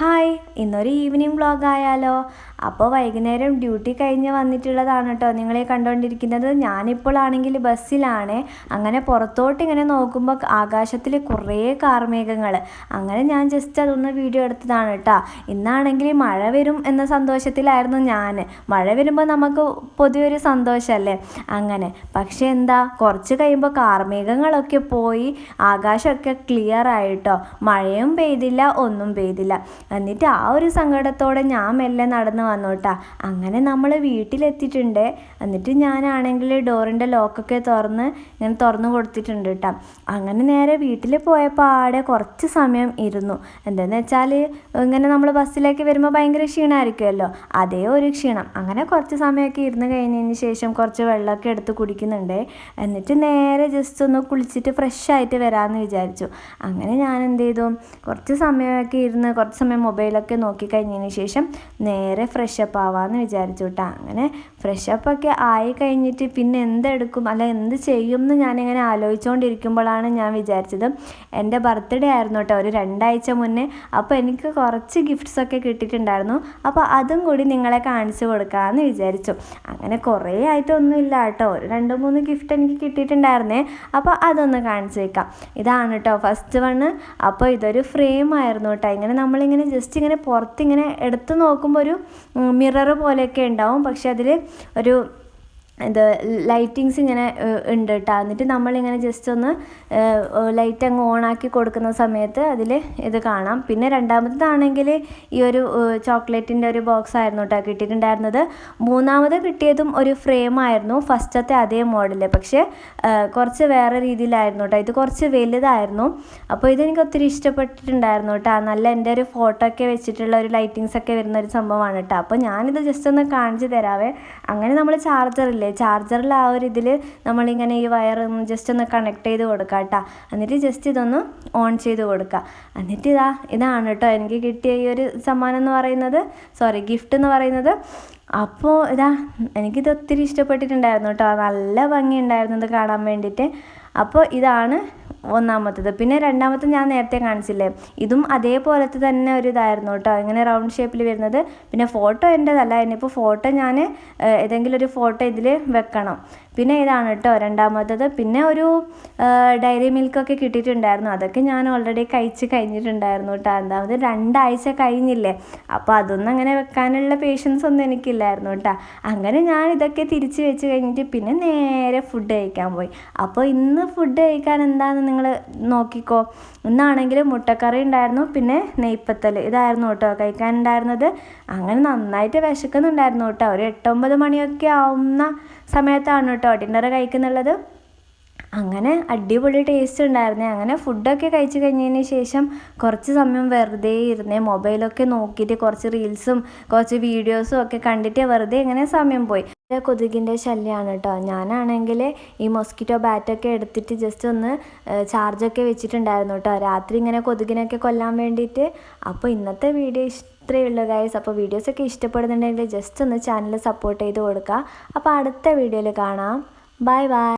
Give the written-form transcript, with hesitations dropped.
Hi, ഇന്നൊരു evening vlog ആയാലോ? അപ്പോൾ വൈകുന്നേരം ഡ്യൂട്ടി കഴിഞ്ഞ് വന്നിട്ടുള്ളതാണ് കേട്ടോ നിങ്ങളെ കണ്ടുകൊണ്ടിരിക്കുന്നത്. ഞാനിപ്പോഴാണെങ്കിൽ ബസ്സിലാണ്. അങ്ങനെ പുറത്തോട്ട് ഇങ്ങനെ നോക്കുമ്പോൾ ആകാശത്തിൽ കുറേ കാർമേഘങ്ങൾ. അങ്ങനെ ഞാൻ ജസ്റ്റ് അതൊന്ന് വീഡിയോ എടുത്തതാണ് കേട്ടോ. ഇന്നാണെങ്കിൽ മഴ വരും എന്ന സന്തോഷത്തിലായിരുന്നു ഞാൻ. മഴ വരുമ്പോൾ നമുക്ക് പൊതുവെ ഒരു സന്തോഷമല്ലേ അങ്ങനെ. പക്ഷേ എന്താ, കുറച്ച് കഴിയുമ്പോൾ കാർമേഘങ്ങളൊക്കെ പോയി ആകാശമൊക്കെ ക്ലിയർ ആയിട്ടോ. മഴയും പെയ്തില്ല, ഒന്നും പെയ്തില്ല. എന്നിട്ട് ആ ഒരു സങ്കടത്തോടെ ഞാൻ മെല്ലെ നടന്ന് വന്നു കേട്ടോ. അങ്ങനെ നമ്മൾ വീട്ടിലെത്തിയിട്ടുണ്ട്. എന്നിട്ട് ഞാനാണെങ്കിൽ ഡോറിൻ്റെ ലോക്കൊക്കെ ഇങ്ങനെ തുറന്ന് കൊടുത്തിട്ടുണ്ട് കേട്ടോ. അങ്ങനെ നേരെ വീട്ടിൽ പോയപ്പോൾ ആടെ കുറച്ച് സമയം ഇരുന്നു. എന്താണെന്ന് വെച്ചാൽ ഇങ്ങനെ നമ്മൾ ബസ്സിലേക്ക് വരുമ്പോൾ ഭയങ്കര ക്ഷീണമായിരിക്കുമല്ലോ, അതേ ഒരു ക്ഷീണം. അങ്ങനെ കുറച്ച് സമയമൊക്കെ ഇരുന്ന് കഴിഞ്ഞതിന് ശേഷം കുറച്ച് വെള്ളമൊക്കെ എടുത്ത് കുടിക്കുന്നുണ്ട്. എന്നിട്ട് നേരെ ജസ്റ്റ് ഒന്ന് കുളിച്ചിട്ട് ഫ്രഷ് ആയിട്ട് വരാമെന്ന് വിചാരിച്ചു. അങ്ങനെ ഞാൻ എന്ത് ചെയ്തു, കുറച്ച് സമയമൊക്കെ ഇരുന്ന് കുറച്ച് സമയം മൊബൈലൊക്കെ നോക്കിക്കഴിഞ്ഞതിന് ശേഷം നേരെ ഫ്രഷപ്പ് ആവാമെന്ന് വിചാരിച്ചു കേട്ടോ. അങ്ങനെ ഫ്രഷപ്പൊക്കെ ആയി കഴിഞ്ഞിട്ട് പിന്നെ എന്തെടുക്കും അല്ല എന്ത് ചെയ്യും എന്ന് ഞാനിങ്ങനെ ആലോചിച്ചുകൊണ്ടിരിക്കുമ്പോഴാണ് ഞാൻ വിചാരിച്ചത് എൻ്റെ ബർത്ത്ഡേ ആയിരുന്നു കേട്ടോ, ഒരു 2 ആഴ്ച മുന്നേ. അപ്പോൾ എനിക്ക് കുറച്ച് ഗിഫ്റ്റ്സൊക്കെ കിട്ടിയിട്ടുണ്ടായിരുന്നു. അപ്പോൾ അതും കൂടി നിങ്ങളെ കാണിച്ചു കൊടുക്കാമെന്ന് വിചാരിച്ചു. അങ്ങനെ കുറേ ആയിട്ടൊന്നും ഇല്ല കേട്ടോ, ഒരു 2-3 ഗിഫ്റ്റ് എനിക്ക് കിട്ടിയിട്ടുണ്ടായിരുന്നേ. അപ്പോൾ അതൊന്ന് കാണിച്ചു വയ്ക്കാം. ഇതാണ് കേട്ടോ ഫസ്റ്റ് വണ്ണ്. അപ്പോൾ ഇതൊരു ഫ്രെയിം ആയിരുന്നു കേട്ടോ. ഇങ്ങനെ നമ്മളിങ്ങനെ ജസ്റ്റ് ഇങ്ങനെ പുറത്തിങ്ങനെ എടുത്ത് നോക്കുമ്പോൾ ഒരു മിറർ പോലെയൊക്കെ ഉണ്ടാവും. പക്ഷെ അതിൽ ഒരു ലൈറ്റിങ്സ് ഇങ്ങനെ ഉണ്ട് കേട്ടോ. എന്നിട്ട് നമ്മളിങ്ങനെ ജസ്റ്റ് ഒന്ന് ലൈറ്റ് അങ്ങ് ഓണാക്കി കൊടുക്കുന്ന സമയത്ത് അതിൽ ഇത് കാണാം. പിന്നെ രണ്ടാമത്തേതാണെങ്കിൽ ഈ ഒരു ചോക്ലേറ്റിൻ്റെ ഒരു ബോക്സ് ആയിരുന്നു കേട്ടോ കിട്ടിയിട്ടുണ്ടായിരുന്നത്. മൂന്നാമത് കിട്ടിയതും ഒരു ഫ്രെയിം ആയിരുന്നു, ഫസ്റ്റത്തെ അതേ മോഡൽ, പക്ഷേ കുറച്ച് വേറെ രീതിയിലായിരുന്നു കേട്ടോ. ഇത് കുറച്ച് വലുതായിരുന്നു. അപ്പോൾ ഇതെനിക്ക് ഒത്തിരി ഇഷ്ടപ്പെട്ടിട്ടുണ്ടായിരുന്നു കേട്ടോ. നല്ല എൻ്റെ ഒരു ഫോട്ടോ ഒക്കെ വെച്ചിട്ടുള്ള ഒരു ലൈറ്റിങ്സ് ഒക്കെ വരുന്ന ഒരു സംഭവമാണ് കേട്ടോ. അപ്പോൾ ഞാനിത് ജസ്റ്റ് ഒന്ന് കാണിച്ചു തരാവേ. അങ്ങനെ നമ്മൾ ചാർജറിൽ ആ ഒരു ഇതിൽ നമ്മളിങ്ങനെ ഈ വയർ ജസ്റ്റ് ഒന്ന് കണക്ട് ചെയ്ത് കൊടുക്കുക കേട്ടോ. എന്നിട്ട് ജസ്റ്റ് ഇതൊന്ന് ഓൺ ചെയ്ത് കൊടുക്കുക. എന്നിട്ട് ഇതാണ് കേട്ടോ എനിക്ക് കിട്ടിയ ഈ ഒരു സമ്മാനം എന്ന് പറയുന്നത്, ഗിഫ്റ്റ് എന്ന് പറയുന്നത്. അപ്പോൾ എനിക്കിത് ഒത്തിരി ഇഷ്ടപ്പെട്ടിട്ടുണ്ടായിരുന്നു കേട്ടോ. നല്ല ഭംഗിയുണ്ടായിരുന്നു ഇത് കാണാൻ വേണ്ടിയിട്ട്. അപ്പോൾ ഇതാണ് ഒന്നാമത്തത്. പിന്നെ രണ്ടാമത്തെ ഞാൻ നേരത്തെ കാണിച്ചില്ലേ, ഇതും അതേപോലത്തെ തന്നെ ഒരു ഇതായിരുന്നു കേട്ടോ, ഇങ്ങനെ റൗണ്ട് ഷേപ്പിൽ വരുന്നത്. പിന്നെ ഫോട്ടോ എൻ്റെതല്ല, ഇനിയിപ്പോൾ ഫോട്ടോ ഞാൻ ഏതെങ്കിലും ഒരു ഫോട്ടോ ഇതിൽ വെക്കണം. പിന്നെ ഇതാണ് കേട്ടോ രണ്ടാമത്തത്. പിന്നെ ഒരു ഡയറി മിൽക്കൊക്കെ കിട്ടിയിട്ടുണ്ടായിരുന്നു. അതൊക്കെ ഞാൻ ഓൾറെഡി കഴിച്ച് കഴിഞ്ഞിട്ടുണ്ടായിരുന്നു കേട്ടോ. എന്താമത് 2 ആഴ്ച കഴിഞ്ഞില്ലേ, അപ്പോൾ അതൊന്നും അങ്ങനെ വെക്കാനുള്ള പേഷ്യൻസ് ഒന്നും എനിക്കില്ലായിരുന്നു കേട്ടോ. അങ്ങനെ ഞാൻ ഇതൊക്കെ തിരിച്ച് വെച്ച് കഴിഞ്ഞിട്ട് പിന്നെ നേരെ ഫുഡ് കഴിക്കാൻ പോയി. അപ്പോൾ ഇന്ന് ഫുഡ് കഴിക്കാൻ എന്താണെന്ന് നിങ്ങൾ നോക്കിക്കോ. ഇന്നാണെങ്കിൽ മുട്ടക്കറി ഉണ്ടായിരുന്നു, പിന്നെ നെയ്പ്പത്തൽ, ഇതായിരുന്നു കേട്ടോ കഴിക്കാനുണ്ടായിരുന്നത്. അങ്ങനെ നന്നായിട്ട് വിശക്കുന്നുണ്ടായിരുന്നു കേട്ടോ. ഒരു 8-9 മണിയൊക്കെ ആവുന്ന സമയത്താണ് കേട്ടോ ഡിന്നർ കഴിക്കുന്നുള്ളത്. അങ്ങനെ അടിപൊളി ടേസ്റ്റ് ഉണ്ടായിരുന്നേ. അങ്ങനെ ഫുഡൊക്കെ കഴിച്ച് കഴിഞ്ഞതിന് ശേഷം കുറച്ച് സമയം വെറുതെ ഇരുന്നേ, മൊബൈലൊക്കെ നോക്കിയിട്ട് കുറച്ച് റീൽസും കുറച്ച് വീഡിയോസും ഒക്കെ കണ്ടിട്ട് വെറുതെ ഇങ്ങനെ സമയം പോയി. കൊതുകിൻ്റെ ശല്യമാണ് കേട്ടോ. ഞാനാണെങ്കിൽ ഈ മൊസ്കിറ്റോ ബാറ്റൊക്കെ എടുത്തിട്ട് ജസ്റ്റ് ഒന്ന് ചാർജൊക്കെ വെച്ചിട്ടുണ്ടായിരുന്നു കേട്ടോ, രാത്രി ഇങ്ങനെ കൊതുകിനൊക്കെ കൊല്ലാൻ വേണ്ടിയിട്ട്. അപ്പോൾ ഇന്നത്തെ വീഡിയോ ഇത്രയേ ഉള്ളൂ ഗൈസ്. അപ്പോൾ വീഡിയോസൊക്കെ ഇഷ്ടപ്പെടുന്നുണ്ടെങ്കിൽ ജസ്റ്റ് ഒന്ന് ചാനൽ സപ്പോർട്ട് ചെയ്ത് കൊടുക്കുക. അപ്പോൾ അടുത്ത വീഡിയോയിൽ കാണാം. Bye bye.